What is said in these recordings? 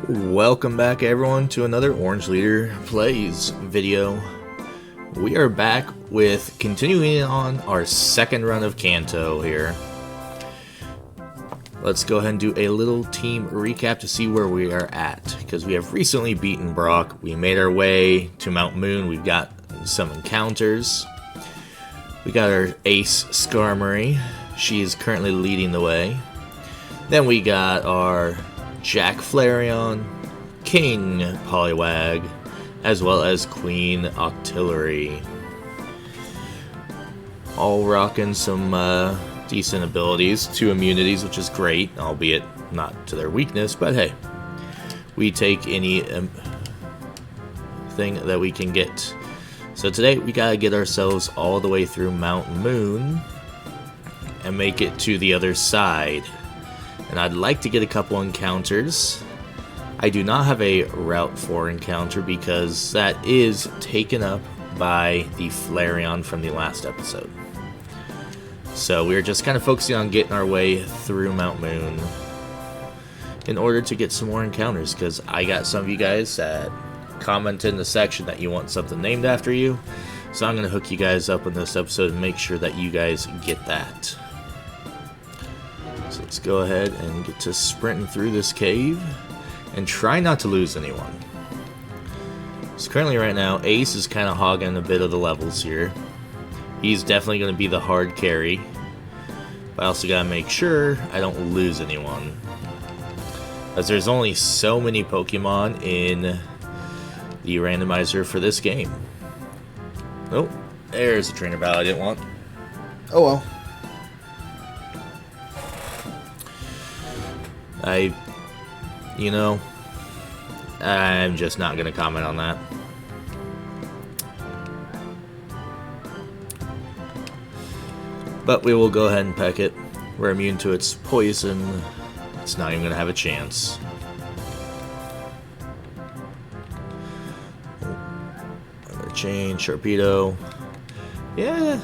Welcome back everyone to another Orange Leader Plays video. We are back with continuing on our second run of Kanto here. Let's go ahead and do a little team recap to see where we are at, because we have recently beaten Brock. We made our way to Mount Moon. We've got some encounters. We got our ace Skarmory. She is currently leading the way. Then we got our Jack Flareon, King Poliwag, as well as Queen Octillery. All rocking some decent abilities, 2 immunities, which is great, albeit not to their weakness, but hey, we take any thing that we can get. So today we gotta get ourselves all the way through Mount Moon and make it to the other side. And I'd like to get a couple encounters. I do not have a Route 4 encounter because that is taken up by the Flareon from the last episode. So we're just kind of focusing on getting our way through Mount Moon in order to get some more encounters, because I got some of you guys that commented in the section that you want something named after you. So I'm going to hook you guys up in this episode and make sure that you guys get that. So let's go ahead and get to sprinting through this cave and try not to lose anyone. So currently right now, Ace is kind of hogging a bit of the levels here. He's definitely going to be the hard carry. But I also got to make sure I don't lose anyone, as there's only so many Pokemon in the randomizer for this game. Oh, there's a trainer battle I didn't want. Oh well. I'm just not going to comment on that. But we will go ahead and peck it. We're immune to its poison. It's not even going to have a chance. Another chain, Sharpedo. Yeah,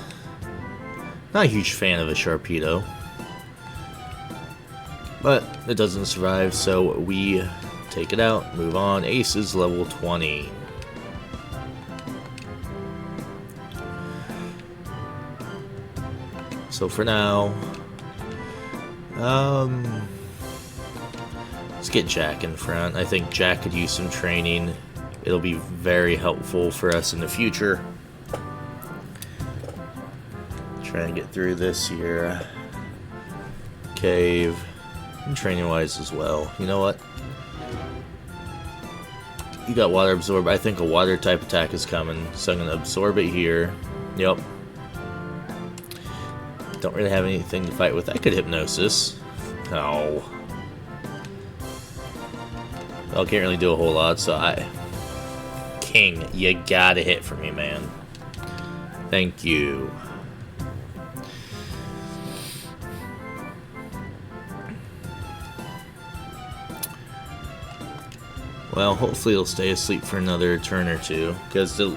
not a huge fan of a Sharpedo. But it doesn't survive, so we take it out, move on. Ace is level 20. So for now, let's get Jack in front. I think Jack could use some training. It'll be very helpful for us in the future. Trying to get through this here cave. And training wise as well. You know what? You got water absorb. I think a water type attack is coming, so I'm gonna absorb it here. Yep. Don't really have anything to fight with. I could hypnosis. No. Well, can't really do a whole lot, so King, you gotta hit for me, man. Thank you. Well, hopefully it'll stay asleep for another turn or two, because the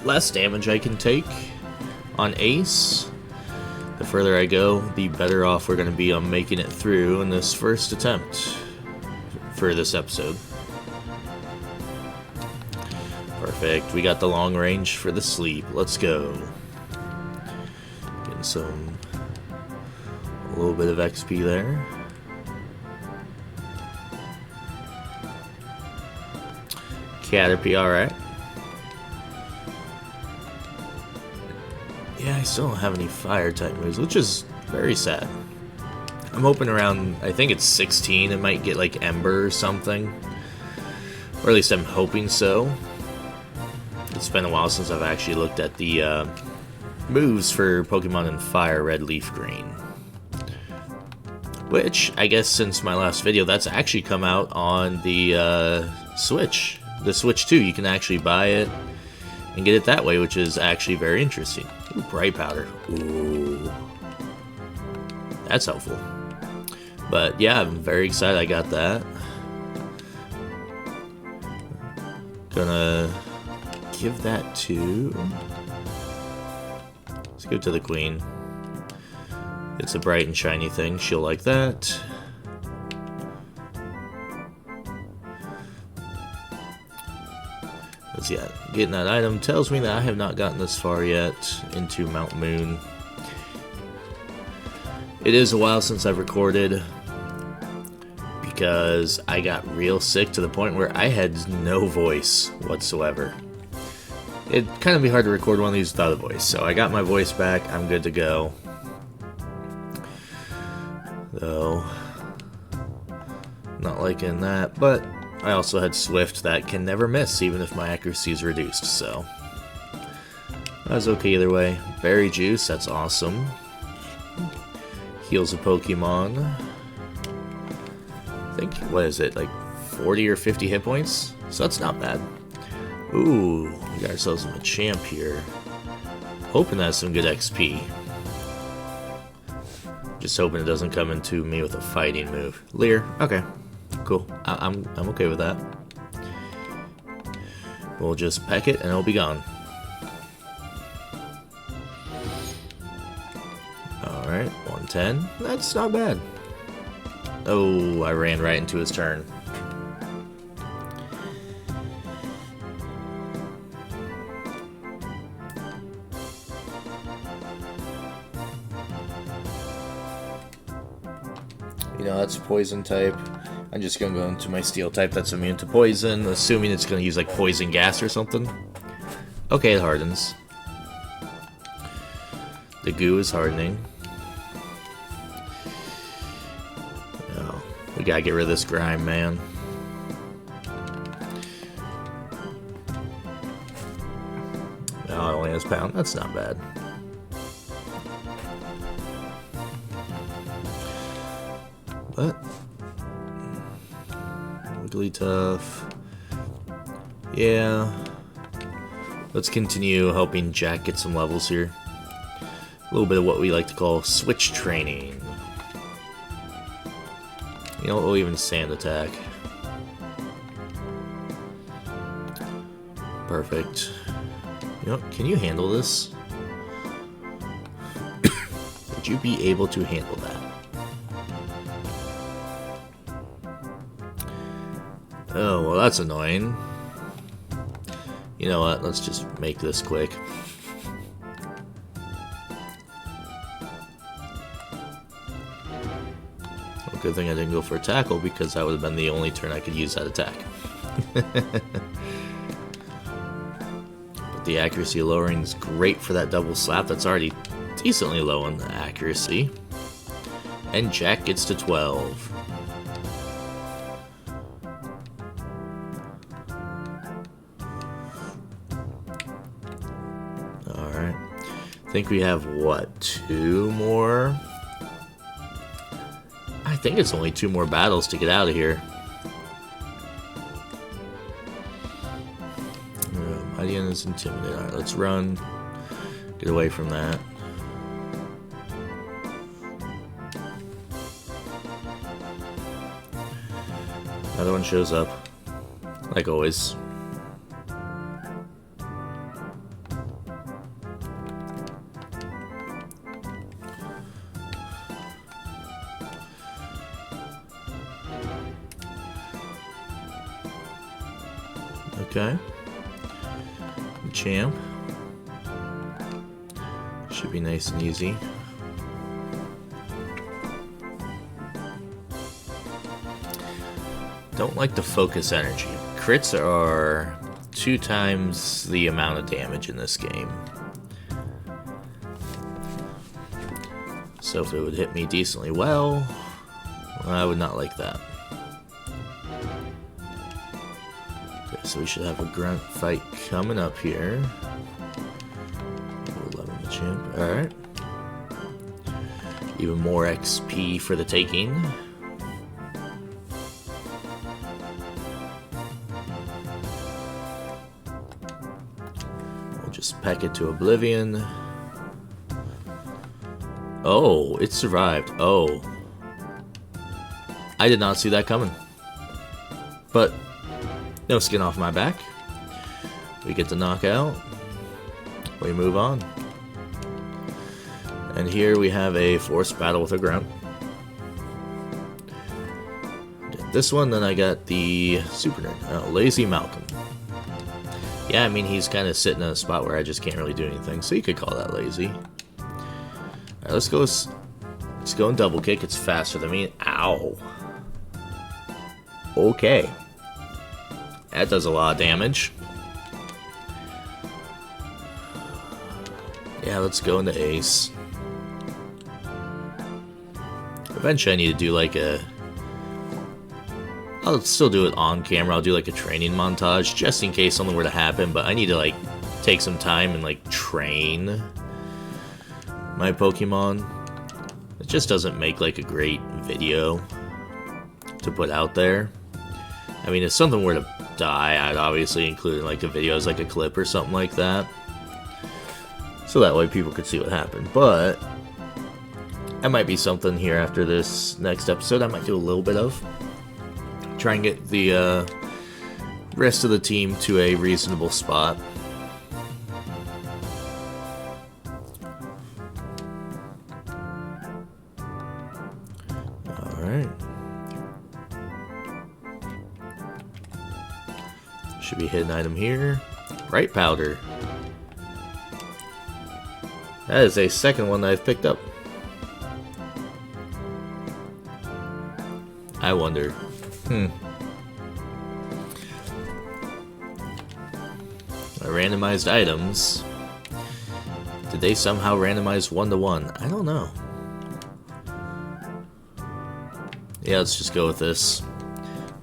less damage I can take on Ace, the further I go, the better off we're going to be on making it through in this first attempt for this episode. Perfect. We got the long range for the sleep. Let's go. Getting a little bit of XP there. Caterpie, alright. Yeah, I still don't have any fire type moves, which is very sad. I'm hoping around, I think it's 16, it might get like Ember or something. Or at least I'm hoping so. It's been a while since I've actually looked at the moves for Pokemon in Fire, Red, Leaf, Green. Which, I guess since my last video, that's actually come out on the Switch. The Switch 2, you can actually buy it and get it that way, which is actually very interesting. Ooh, Bright Powder. Ooh. That's helpful. But yeah, I'm very excited I got that. Gonna give that to... Let's go to the Queen. It's a bright and shiny thing. She'll like that. Because yeah, getting that item tells me that I have not gotten this far yet into Mount Moon. It is a while since I've recorded, because I got real sick to the point where I had no voice whatsoever. It'd kind of be hard to record one of these without a voice, so I got my voice back, I'm good to go. Though, not liking that, but I also had Swift that can never miss, even if my accuracy is reduced, so that was okay either way. Berry Juice, that's awesome. Heals a Pokemon. I think, what is it, like 40 or 50 hit points? So that's not bad. Ooh, we got ourselves a champ here. Hoping that's some good XP. Just hoping it doesn't come into me with a fighting move. Leer, okay. Cool. I'm okay with that. We'll just peck it and it'll be gone. Alright, 110. That's not bad. Oh, I ran right into his turn. You know, that's poison type. I'm just gonna go into my steel type that's immune to poison, assuming it's gonna use like poison gas or something. Okay, it hardens. The goo is hardening. Oh, we gotta get rid of this grime, man. Oh, it only has pound. That's not bad. But Wigglytuff. Yeah. Let's continue helping Jack get some levels here. A little bit of what we like to call switch training. You know, we'll even sand attack. Perfect. You know, can you handle this? Would you be able to handle that? Oh, well, that's annoying. You know what? Let's just make this quick. Well, good thing I didn't go for a tackle, because that would have been the only turn I could use that attack. But the accuracy lowering is great for that double slap. That's already decently low on the accuracy. And Jack gets to 12. Alright. I think we have, what, 2 more? I think it's only 2 more battles to get out of here. Mightyena is intimidated. Alright, let's run. Get away from that. Another one shows up. Like always. Okay. Champ. Should be nice and easy. Don't like the focus energy. Crits are 2 times the amount of damage in this game. So if it would hit me decently well, I would not like that. Okay, so we should have a grunt fight coming up here. 11 the champ. Alright. Even more XP for the taking. We'll just peck it to oblivion. Oh, it survived. Oh. I did not see that coming. But no skin off my back. We get the knockout. We move on. And here we have a forced battle with a grunt. This one, then I got the super nerd, Lazy Malcolm. Yeah, I mean, he's kind of sitting in a spot where I just can't really do anything, so you could call that lazy. Alright, let's go and double kick. It's faster than me. Ow. Okay. That does a lot of damage. Yeah, let's go into ace. Eventually I need to do like a... I'll still do it on camera. I'll do like a training montage just in case something were to happen, but I need to like take some time and like train my Pokemon. It just doesn't make like a great video to put out there. I mean, if something were to die, I'd obviously include like a video as like a clip or something like that, so that way people could see what happened. But that might be something here after this next episode I might do a little bit of. Try and get the rest of the team to a reasonable spot. Alright. Should be a hidden item here. Bright powder. That is a second one that I've picked up. I wonder. Randomized items. Did they somehow randomize 1-to-1? I don't know. Yeah, let's just go with this.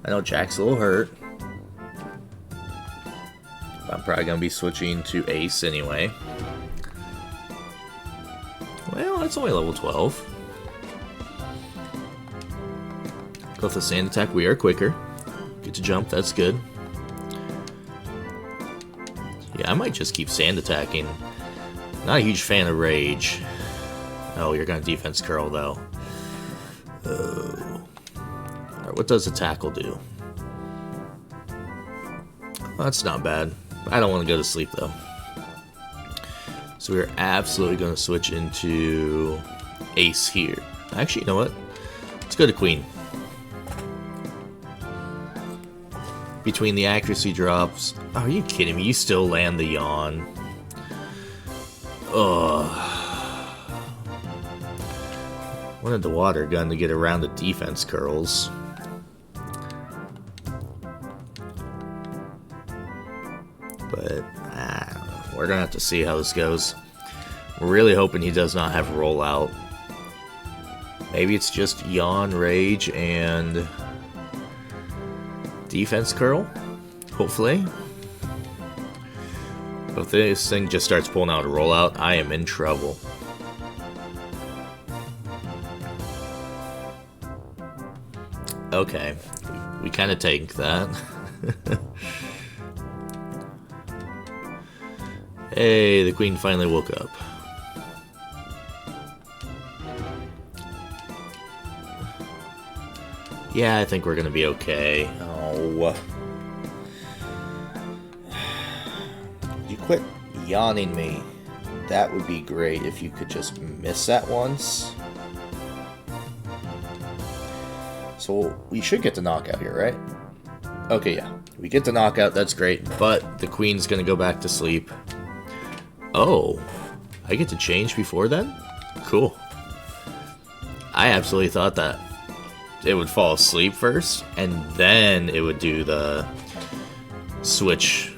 I know Jack's a little hurt. I'm probably going to be switching to Ace anyway. Well, that's only level 12. Go with the sand attack. We are quicker. Get to jump. That's good. Yeah, I might just keep sand attacking. Not a huge fan of rage. Oh, you're going to defense curl though. Oh. Alright, what does the tackle do? Well, that's not bad. I don't want to go to sleep though. So we're absolutely going to switch into Ace here. Actually, you know what? Let's go to Queen. Between the accuracy drops. Oh, are you kidding me? You still land the yawn. Ugh. Wanted the water gun to get around the defense curls. But we're gonna have to see how this goes. We're really hoping he does not have rollout. Maybe it's just yawn, rage, and defense curl, hopefully. But if this thing just starts pulling out a rollout, I am in trouble. Okay, we kind of take that. Hey, the Queen finally woke up. Yeah, I think we're gonna be okay. Oh. You quit yawning me. That would be great if you could just miss that once. So we should get the knockout here, right? Okay, yeah. We get the knockout, that's great. But the Queen's gonna go back to sleep. Oh. I get to change before then? Cool. I absolutely thought that it would fall asleep first, and then it would do the switch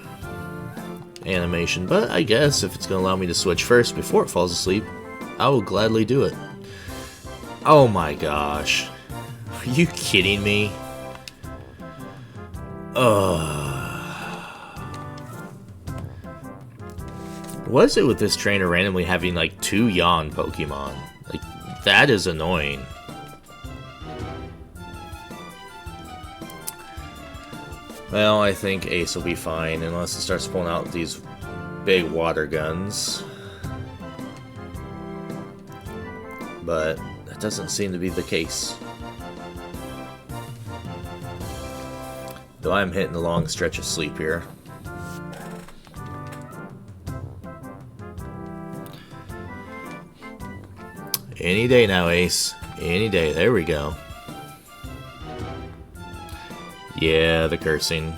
animation. But I guess if it's going to allow me to switch first before it falls asleep, I will gladly do it. Oh my gosh. Are you kidding me? What is it with this trainer randomly having like 2 yawn Pokemon? Like, that is annoying. Well, I think Ace will be fine, unless it starts pulling out these big water guns. But that doesn't seem to be the case. Though I'm hitting a long stretch of sleep here. Any day now, Ace. Any day. There we go. Yeah, the cursing.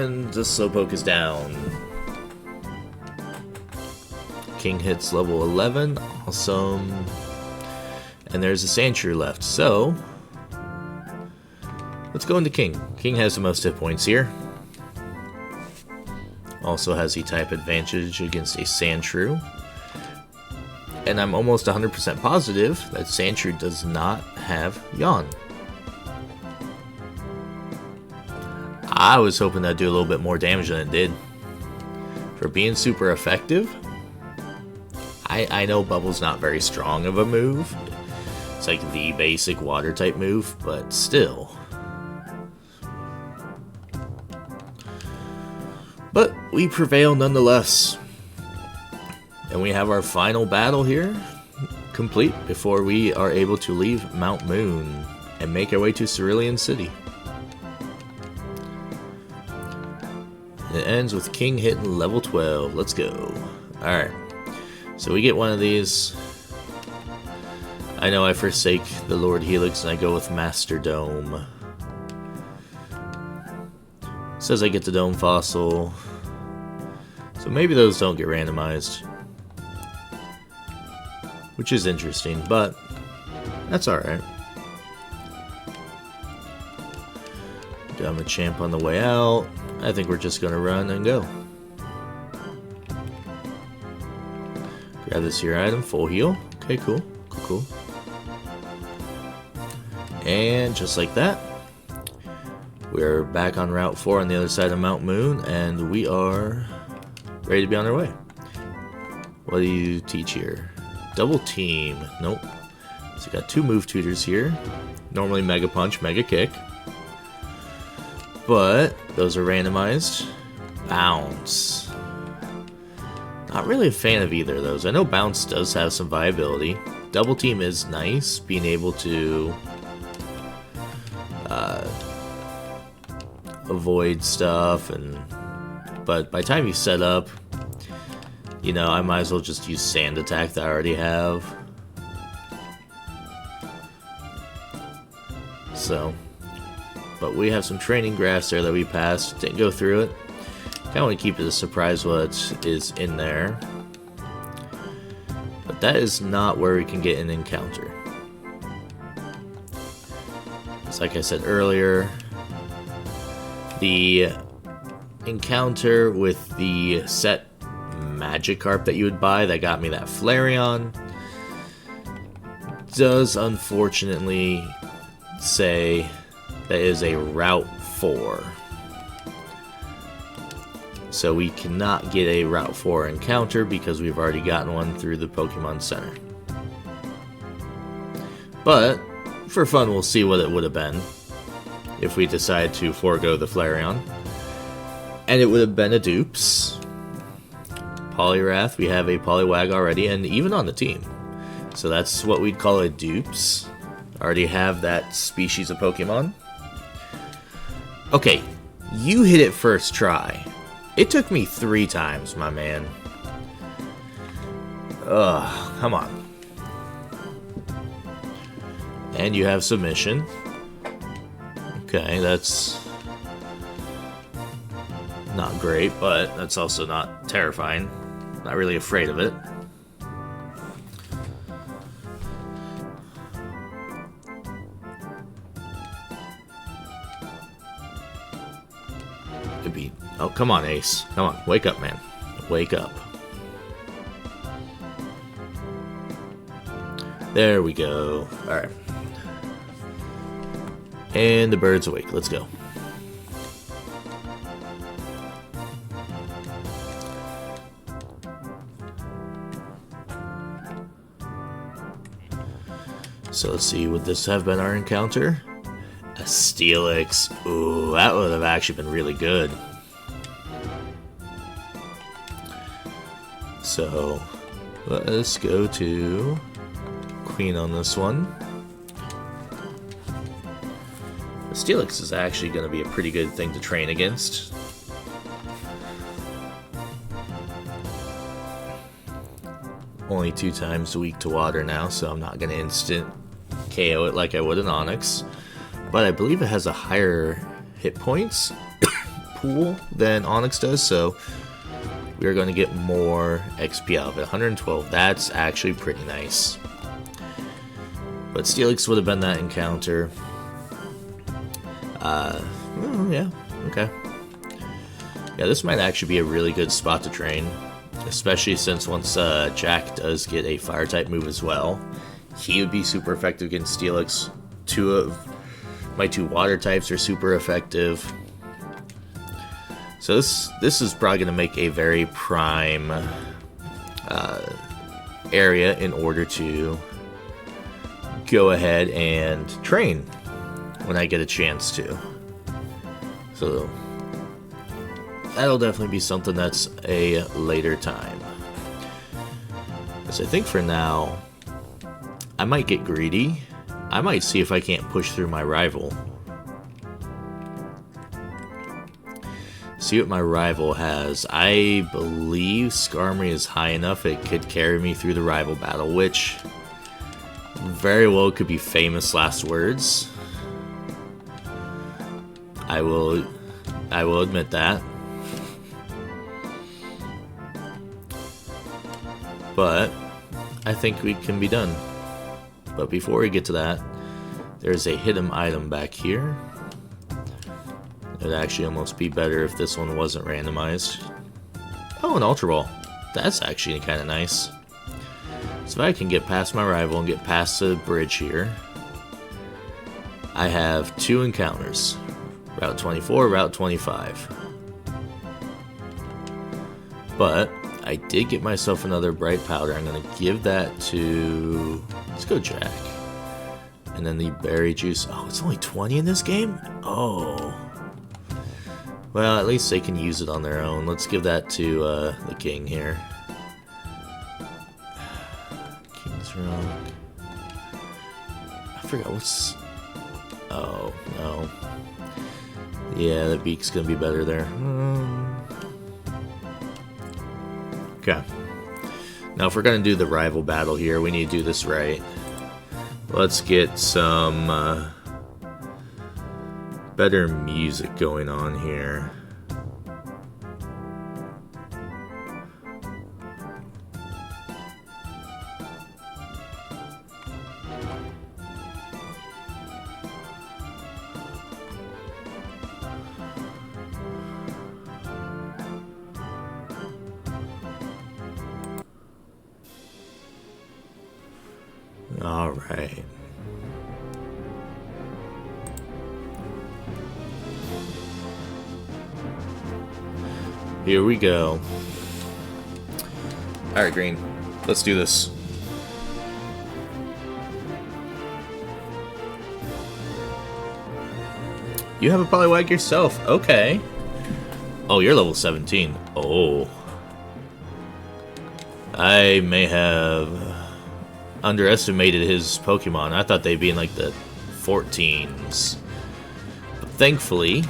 And the Slowpoke is down. King hits level 11. Awesome. And there's a Sandshrew left. So, let's go into King. King has the most hit points here. Also has E-type advantage against a Sandshrew. And I'm almost 100% positive that Sandshrew does not have Yawn. I was hoping that'd do a little bit more damage than it did. For being super effective, I know Bubble's not very strong of a move. It's like the basic water type move, but still. But we prevail nonetheless. And we have our final battle here complete before we are able to leave Mount Moon and make our way to Cerulean City. It ends with King hitting level 12. Let's go. Alright. So we get one of these. I know I forsake the Lord Helix and I go with Master Dome. Says I get the Dome Fossil. So maybe those don't get randomized. Which is interesting, but that's alright. Got a champ on the way out. I think we're just gonna run and go. Grab this here item, full heal. Okay, cool. Cool. And just like that, we're back on Route 4 on the other side of Mount Moon, and we are ready to be on our way. What do you teach here? Double team. Nope. So we got two move tutors here. Normally Mega Punch, Mega Kick. But those are randomized. Bounce. Not really a fan of either of those. I know Bounce does have some viability. Double team is nice, being able to avoid stuff, but by the time you set up, you know, I might as well just use Sand Attack that I already have. So, but we have some training grass there that we passed. Didn't go through it. Kind of want to keep it a surprise what is in there. But that is not where we can get an encounter. It's like I said earlier, the encounter with the set Magikarp that you would buy that got me that Flareon does unfortunately say that is a Route 4. So we cannot get a Route 4 encounter because we've already gotten one through the Pokemon Center. But for fun, we'll see what it would have been if we decide to forego the Flareon. And it would have been a dupes. Poliwrath, we have a Poliwag already, and even on the team. So that's what we'd call a dupes. Already have that species of Pokemon. Okay, you hit it first try. It took me 3 times, my man. Ugh, come on. And you have submission. Okay, that's not great, but that's also not terrifying. Not really afraid of it. It'd be... Oh, come on, Ace. Come on, wake up, man. Wake up. There we go. Alright. And the bird's awake. Let's go. So let's see, would this have been our encounter? A Steelix. Ooh, that would have actually been really good. So, let's go to Queen on this one. The Steelix is actually going to be a pretty good thing to train against. Only 2 times weak to water now, so I'm not going to instant KO it like I would an Onix. But I believe it has a higher hit points cool than Onyx does, so we're going to get more XP out of it. 112, that's actually pretty nice. But Steelix would have been that encounter. Yeah, okay. Yeah, this might actually be a really good spot to train, especially since once Jack does get a Fire-type move as well, he would be super effective against Steelix. Two of my 2 Water types are super effective. So this is probably going to make a very prime area in order to go ahead and train when I get a chance to. So that'll definitely be something that's a later time. So I think for now, I might get greedy. I might see if I can't push through my rival. See what my rival has. I believe Skarmory is high enough it could carry me through the rival battle, which very well could be famous last words. I will admit that. But I think we can be done. But before we get to that, there's a hidden item back here. It'd actually almost be better if this one wasn't randomized. Oh, an Ultra Ball. That's actually kind of nice. So if I can get past my rival and get past the bridge here, I have 2 encounters. Route 24, Route 25. But I did get myself another Bright Powder. I'm going to give that to... Let's go Jack. And then the Berry Juice. Oh, it's only 20 in this game? Oh. Well, at least they can use it on their own. Let's give that to the King here. King's Rock. I forgot what's... Oh, no. Yeah, the Beak's gonna be better there. Okay. Now, if we're gonna do the rival battle here, we need to do this right. Let's get some better music going on here. All right. Here we go. Alright, Green. Let's do this. You have a Poliwag yourself. Okay. Oh, you're level 17. Oh. I may have underestimated his Pokemon. I thought they'd be in like the 14s. But thankfully...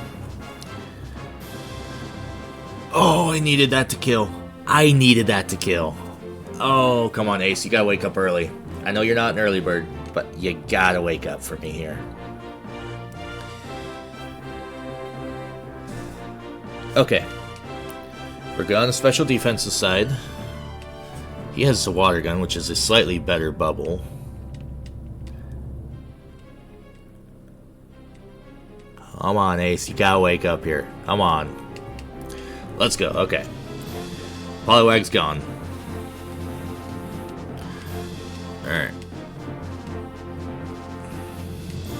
Oh, I needed that to kill. I needed that to kill. Oh, come on, Ace. You gotta wake up early. I know you're not an early bird, but you gotta wake up for me here. Okay. We're good on the special defensive side. He has the water gun, which is a slightly better bubble. Come on, Ace. You gotta wake up here. Come on. Let's go. Okay. Poliwag's gone. Alright.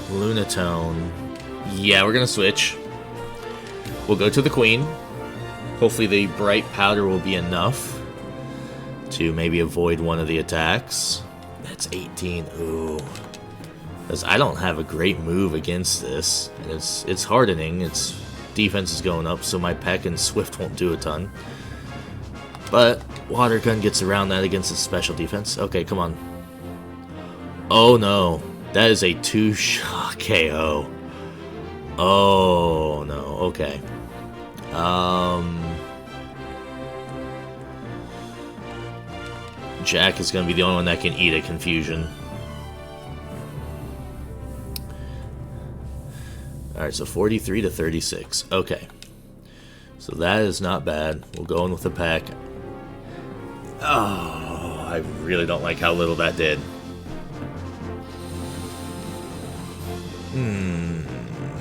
Lunatone. Yeah, we're gonna switch. We'll go to the Queen. Hopefully the Bright Powder will be enough to maybe avoid one of the attacks. That's 18. Ooh. Because I don't have a great move against this. And it's hardening. Its defense is going up, so my Peck and Swift won't do a ton. But Water Gun gets around that against its special defense. Okay, come on. Oh no. That is a 2-shot KO. Oh no. Okay. Jack is going to be the only one that can eat a Confusion. Alright, so 43 to 36. Okay. So that is not bad. We'll go in with a pack. Oh, I really don't like how little that did.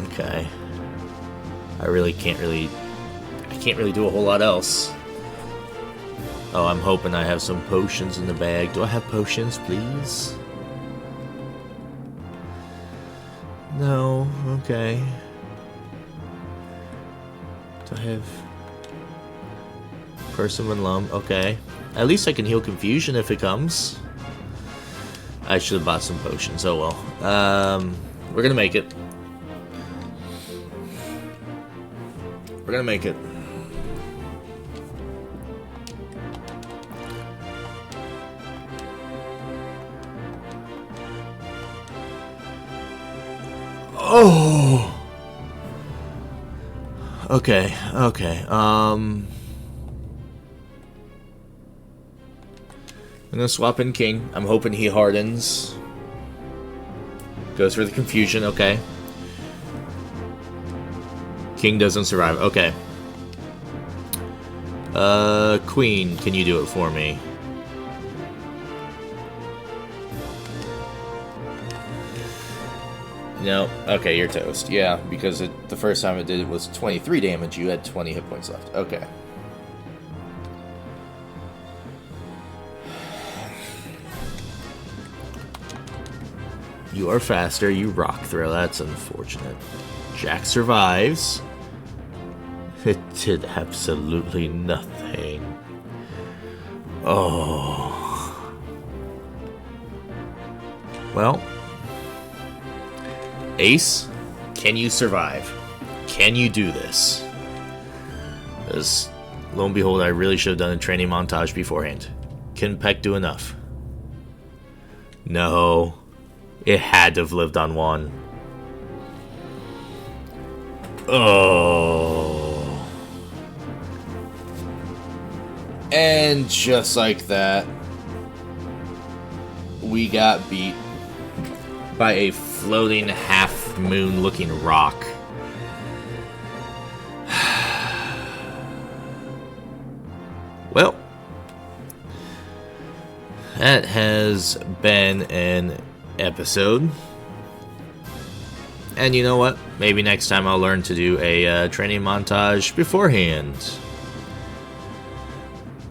Okay. I can't really do a whole lot else. Oh, I'm hoping I have some potions in the bag. Do I have potions, please? No. Okay. Do I have Persimmon Lum? Okay. At least I can heal confusion if it comes. I should have bought some potions. Oh well. We're gonna make it. We're gonna make it. Oh. Okay. Okay. I'm gonna swap in King. I'm hoping he hardens. Goes for the confusion. Okay. King doesn't survive. Okay. Queen, can you do it for me? No. Okay, you're toast. Yeah, because the first time it did it was 23 damage. You had 20 hit points left. Okay. You are faster. You rock throw. That's unfortunate. Jack survives. It did absolutely nothing. Oh. Well. Ace, can you survive? Can you do this? Because, lo and behold, I really should have done a training montage beforehand. Can Peck do enough? No. It had to have lived on one. Oh. And just like that, we got beat by a floating half-moon looking rock. Well, that has been an episode. And you know what? Maybe next time I'll learn to do a training montage beforehand.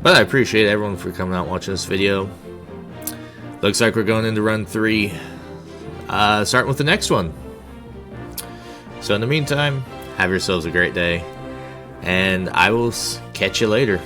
But I appreciate everyone for coming out and watching this video. Looks like we're going into run 3. Starting with the next one. So in the meantime, have yourselves a great day. And I will catch you later.